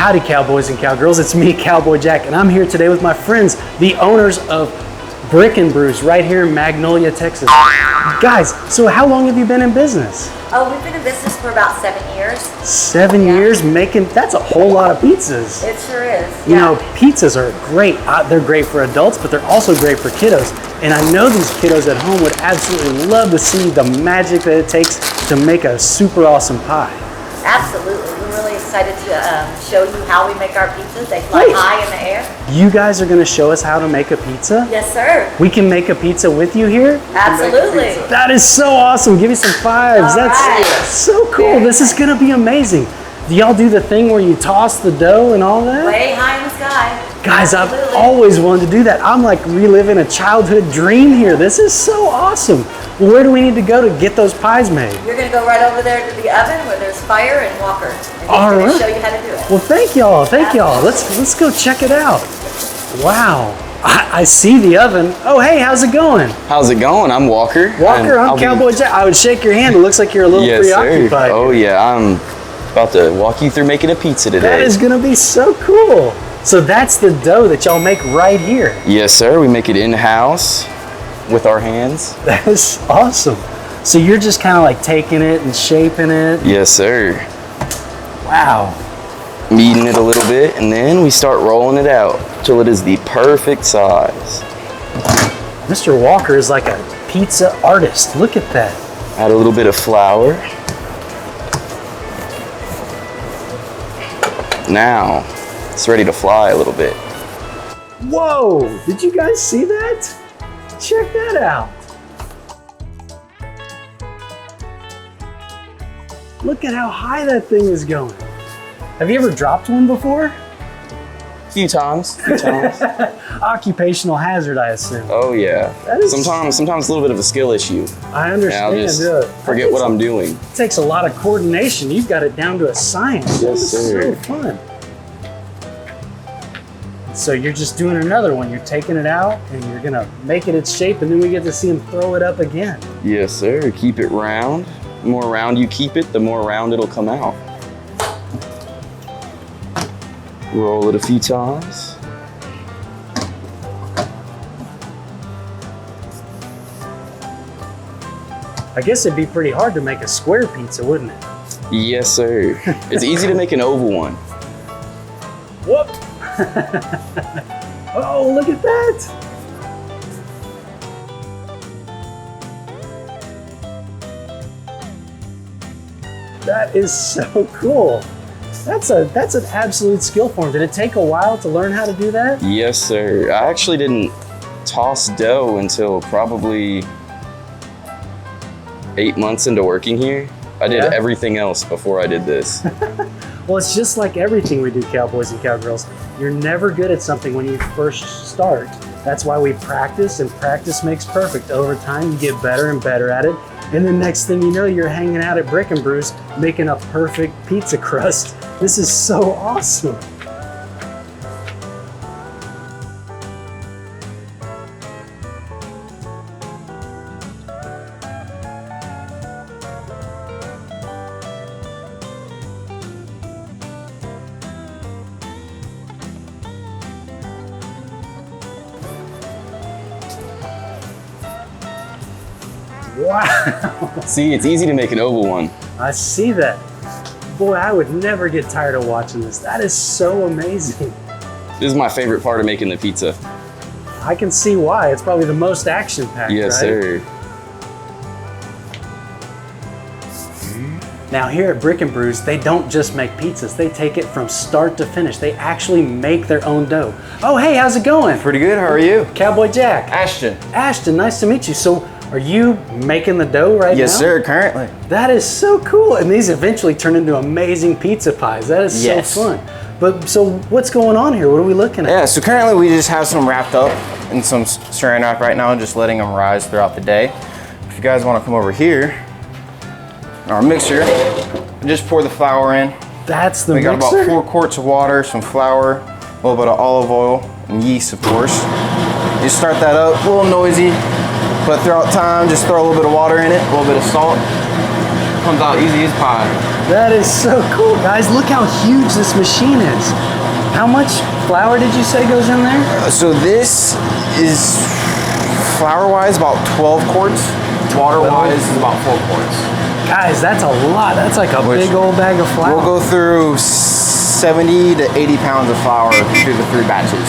Howdy, cowboys and cowgirls. It's me, Cowboy Jack, and I'm here today with my friends, the owners of Brick Brews right here in Magnolia, Texas. Guys, so how long have you been in business? Oh, we've been in business for about 7 years. 7 years making, that's a whole lot of pizzas. It sure is. You know, pizzas are great. They're great for adults, but they're also great for kiddos. And I know these kiddos at home would absolutely love to see the magic that it takes to make a super awesome pie. Absolutely. We're really excited to show you how we make our pizzas. They fly high in the air. You guys are going to show us how to make a pizza? Yes, sir. We can make a pizza with you here? Absolutely. That is so awesome. Give me some fives. All That's right. so cool. This is going to be amazing. Do y'all do the thing where you toss the dough and all that? Way high in the sky. Guys, Absolutely. I've always wanted to do that. I'm like reliving a childhood dream here. This is so awesome. Well, where do we need to go to get those pies made? You're going to go right over there to the oven where there's fire and Walker. And he's going to show you how to do it. Well, thank y'all. Thank y'all. Let's go check it out. Wow. I see the oven. Oh, hey, how's it going? How's it going? I'm Walker. Walker, I'm Cowboy Jack. I would shake your hand. It looks like you're a little preoccupied. Sir. Oh, yeah. I'm about to walk you through making a pizza today. That is going to be so cool. So that's the dough that y'all make right here. Yes, sir. We make it in-house with our hands. That is awesome. So you're just kind of like taking it and shaping it? Yes, sir. Wow. Kneading it a little bit, and then we start rolling it out till it is the perfect size. Mr. Walker is like a pizza artist. Look at that. Add a little bit of flour. Now, it's ready to fly a little bit. Whoa, did you guys see that? Check that out. Look at how high that thing is going. Have you ever dropped one before? A few times. Occupational hazard, I assume. Oh yeah. Sometimes a little bit of a skill issue. I understand. I'll just forget what I'm doing. It takes a lot of coordination. You've got it down to a science. Yes, sir. So fun. So you're just doing another one. You're taking it out and you're gonna make it its shape, and then we get to see him throw it up again. Yes, sir. Keep it round. The more round you keep it, the more round it'll come out. Roll it a few times. I guess it'd be pretty hard to make a square pizza, wouldn't it? Yes, sir. It's easy to make an oval one. Whoop! Oh, look at that! That is so cool. That's an absolute skill form. Did it take a while to learn how to do that? Yes, sir. I actually didn't toss dough until probably 8 months into working here. I did everything else before I did this. Well, it's just like everything we do, cowboys and cowgirls. You're never good at something when you first start. That's why we practice, and practice makes perfect. Over time, you get better and better at it. And the next thing you know, you're hanging out at Brick Brews, making a perfect pizza crust. This is so awesome. Wow. See, it's easy to make an oval one. I see that. Boy, I would never get tired of watching this. That is so amazing. This is my favorite part of making the pizza. I can see why. It's probably the most action-packed, Yes, right? sir. Now here at Brick Brews, they don't just make pizzas. They take it from start to finish. They actually make their own dough. Oh, hey, how's it going? Pretty good, how are you? Cowboy Jack. Ashton. Ashton, nice to meet you. So are you making the dough right now? Yes, sir, currently. That is so cool. And these eventually turn into amazing pizza pies. That is so fun. But so what's going on here? What are we looking at? Yeah, so currently we just have some wrapped up in some saran wrap right now, just letting them rise throughout the day. If you guys want to come over here, our mixer, just pour the flour in. That's the We got mixer? about 4 quarts of water, some flour, a little bit of olive oil, and yeast, of course. You start that up, a little noisy, but throughout time, just throw a little bit of water in it, a little bit of salt. Comes out easy as pie. That is so cool, guys. Look how huge this machine is. How much flour did you say goes in there? So this is flour-wise about 12 quarts. Water-wise is about 4 quarts. Guys, that's a lot. That's like a big old bag of flour. We'll go through 70 to 80 pounds of flour through the 3 batches.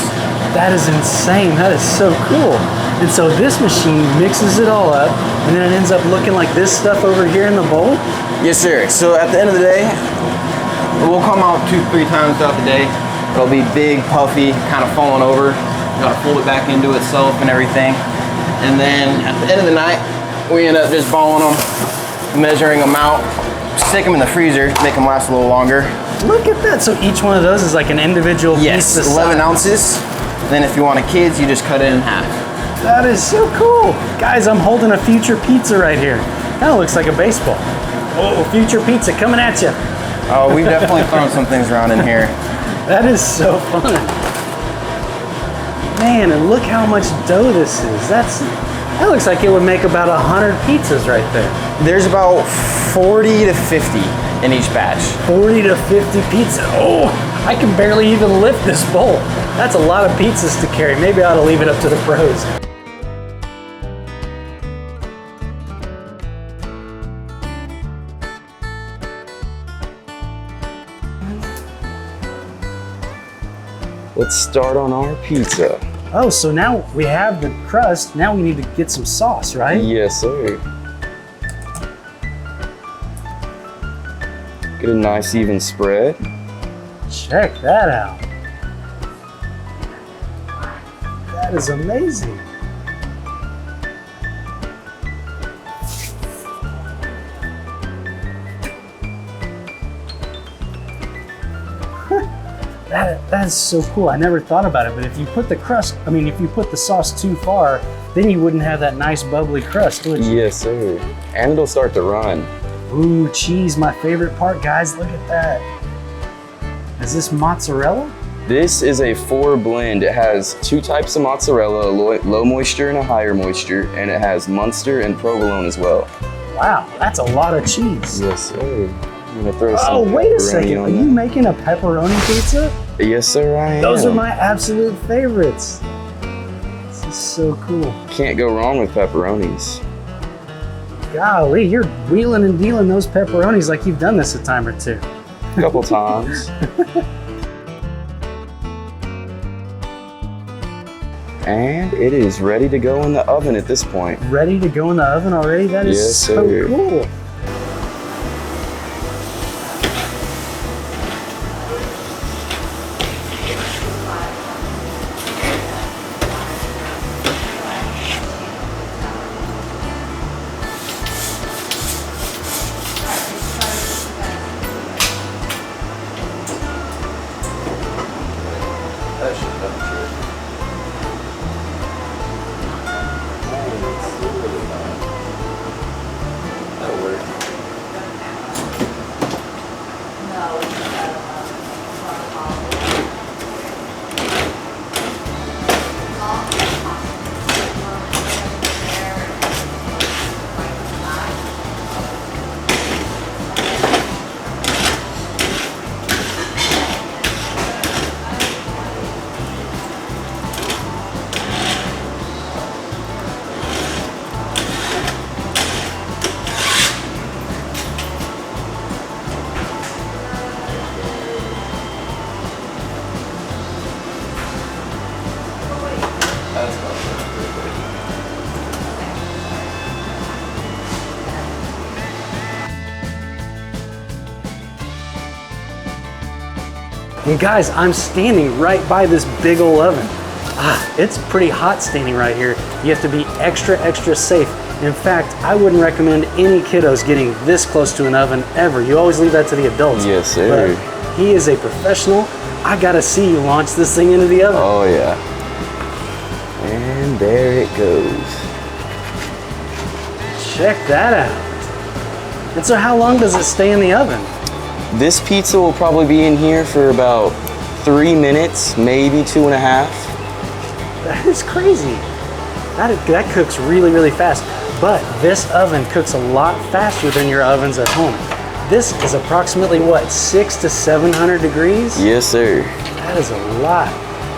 That is insane. That is so cool. And so this machine mixes it all up, and then it ends up looking like this stuff over here in the bowl? Yes, sir. So at the end of the day, we'll come out 2-3 times throughout the day. It'll be big, puffy, kind of falling over. You gotta fold it back into itself and everything. And then at the end of the night, we end up just balling them, measuring them out, stick them in the freezer, make them last a little longer. Look at that. So each one of those is like an individual Yes, piece. 11 ounces. Then if you want a kids, you just cut it in half. That is so cool. Guys, I'm holding a future pizza right here. Kind of looks like a baseball. Oh, future pizza coming at you. Oh, we've definitely thrown some things around in here. That is so fun. Man, and look how much dough this is. That looks like it would make about 100 pizzas right there. There's about 40 to 50 in each batch. 40 to 50 pizza. Oh, I can barely even lift this bowl. That's a lot of pizzas to carry. Maybe I ought to leave it up to the pros. Let's start on our pizza. Oh, so now we have the crust. Now we need to get some sauce, right? Yes, sir. Get a nice even spread. Check that out. That is amazing. That is so cool. I never thought about it, but if you put the crust, if you put the sauce too far, then you wouldn't have that nice bubbly crust, would you? Yes, sir. And it'll start to run. Ooh, cheese, my favorite part, guys. Look at that. Is this mozzarella? This is a 4 blend. It has 2 types of mozzarella, a low moisture and a higher moisture, and it has Munster and provolone as well. Wow, that's a lot of cheese. Yes, sir. I'm gonna throw some Oh, wait a pepperoni second. on Are you making a pepperoni pizza? that. Yes, sir, I am. Those are my absolute favorites. This is so cool. Can't go wrong with pepperonis. Golly, you're wheeling and dealing those pepperonis like you've done this a time or two. A couple times. And it is ready to go in the oven at this point. Ready to go in the oven already? That is Yes, so sir. cool. And guys, I'm standing right by this big old oven. It's pretty hot standing right here. You have to be extra, extra safe. In fact, I wouldn't recommend any kiddos getting this close to an oven ever. You always leave that to the adults. Yes, sir. But he is a professional. I gotta see you launch this thing into the oven. Oh, yeah. And there it goes. Check that out. And so how long does it stay in the oven? This pizza will probably be in here for about 3 minutes, maybe 2.5. That is crazy. That cooks really, really fast. But this oven cooks a lot faster than your ovens at home. This is approximately what, 600 to 700 degrees? Yes, sir. That is a lot.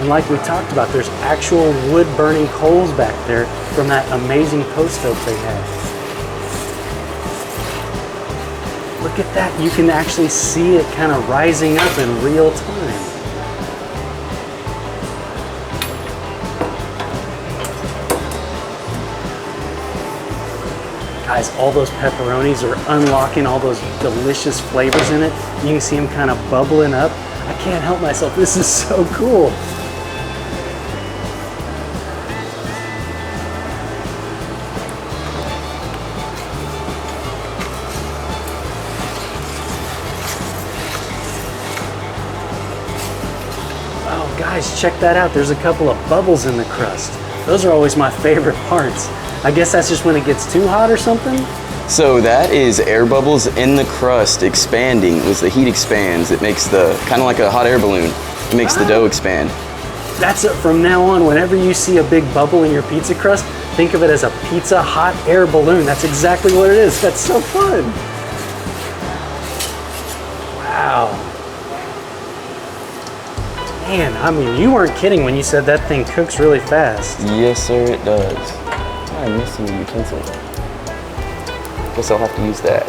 And like we talked about, there's actual wood burning coals back there from that amazing post stove they have. Look at that, you can actually see it kind of rising up in real time. Guys, all those pepperonis are unlocking all those delicious flavors in it. You can see them kind of bubbling up. I can't help myself, this is so cool. Oh guys, check that out. There's a couple of bubbles in the crust. Those are always my favorite parts. I guess that's just when it gets too hot or something? So that is air bubbles in the crust expanding. As the heat expands, it makes the, kind of like a hot air balloon, it makes the dough expand. That's it. From now on, whenever you see a big bubble in your pizza crust, think of it as a pizza hot air balloon. That's exactly what it is. That's so fun. Wow. Man, I mean, you weren't kidding when you said that thing cooks really fast. Yes, sir, it does. I'm missing a utensil. Guess I'll have to use that.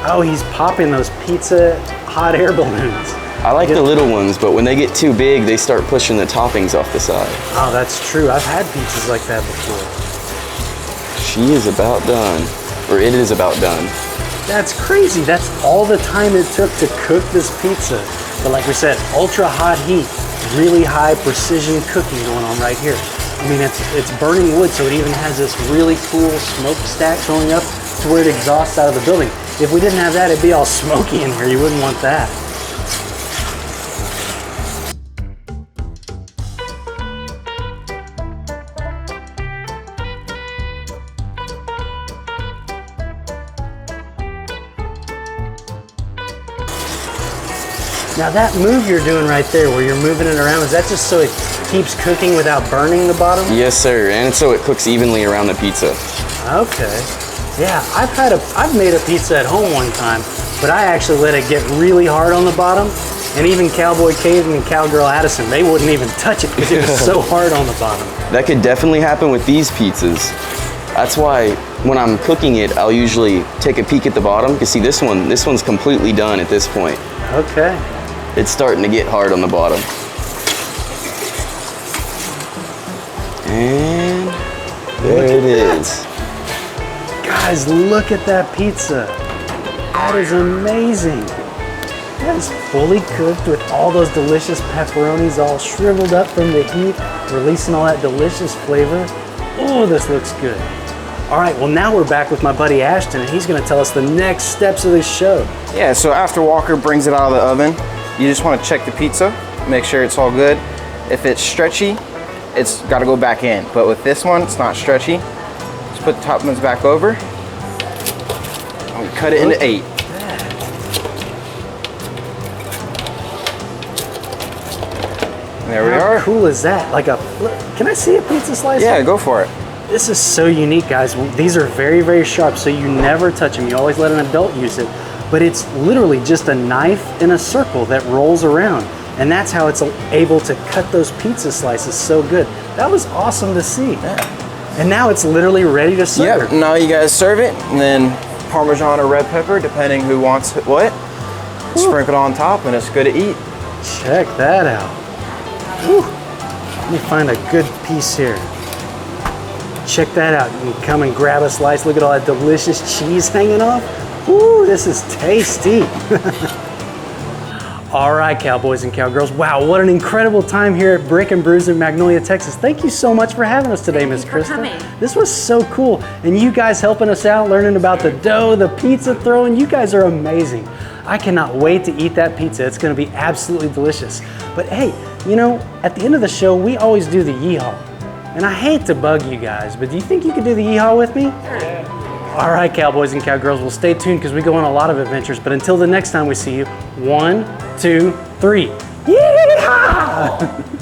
Oh, he's popping those pizza hot air balloons. I like the little ones, but when they get too big, they start pushing the toppings off the side. Oh, that's true. I've had pizzas like that before. She is about done, or it is about done. That's crazy. That's all the time it took to cook this pizza. But like we said, ultra hot heat, really high precision cooking going on right here. I mean, it's burning wood, so it even has this really cool smokestack going up to where it exhausts out of the building. If we didn't have that, it'd be all smoky in here. You wouldn't want that. Now that move you're doing right there, where you're moving it around, is that just so it keeps cooking without burning the bottom? Yes, sir, and so it cooks evenly around the pizza. Okay. Yeah, I've made a pizza at home one time, but I actually let it get really hard on the bottom, and even Cowboy Cave and Cowgirl Addison, they wouldn't even touch it because it was so hard on the bottom. That could definitely happen with these pizzas. That's why when I'm cooking it, I'll usually take a peek at the bottom. You can see this one's completely done at this point. Okay. It's starting to get hard on the bottom. And there it is. Guys, look at that pizza. That is amazing. That is fully cooked with all those delicious pepperonis all shriveled up from the heat, releasing all that delicious flavor. Oh, this looks good. All right, well now we're back with my buddy Ashton, and he's gonna tell us the next steps of this show. Yeah, so after Walker brings it out of the oven, you just want to check the pizza, make sure it's all good. If it's stretchy, it's got to go back in. But with this one, it's not stretchy. Just put the toppings back over. And we cut it into 8. And there we are. How cool is that? Like can I see a pizza slicer? Yeah, go for it. This is so unique, guys. These are very, very sharp, so you never touch them. You always let an adult use it. But it's literally just a knife in a circle that rolls around. And that's how it's able to cut those pizza slices so good. That was awesome to see. Yeah. And now it's literally ready to serve. Yep, now you guys serve it, and then Parmesan or red pepper, depending who wants what. Sprinkle it on top, and it's good to eat. Check that out. Whew. Let me find a good piece here. Check that out. You can come and grab a slice. Look at all that delicious cheese hanging off. Ooh, this is tasty. All right, cowboys and cowgirls. Wow, what an incredible time here at Brick Brews in Magnolia, Texas. Thank you so much for having us today, Miss Krista. coming. This was so cool. And you guys helping us out, learning about the dough, the pizza throwing. You guys are amazing. I cannot wait to eat that pizza. It's gonna be absolutely delicious. But hey, you know, at the end of the show, we always do the yeehaw. And I hate to bug you guys, but do you think you could do the yeehaw with me? Sure. All right, cowboys and cowgirls, well, stay tuned because we go on a lot of adventures. But until the next time we see you, 1, 2, 3. Yeehaw!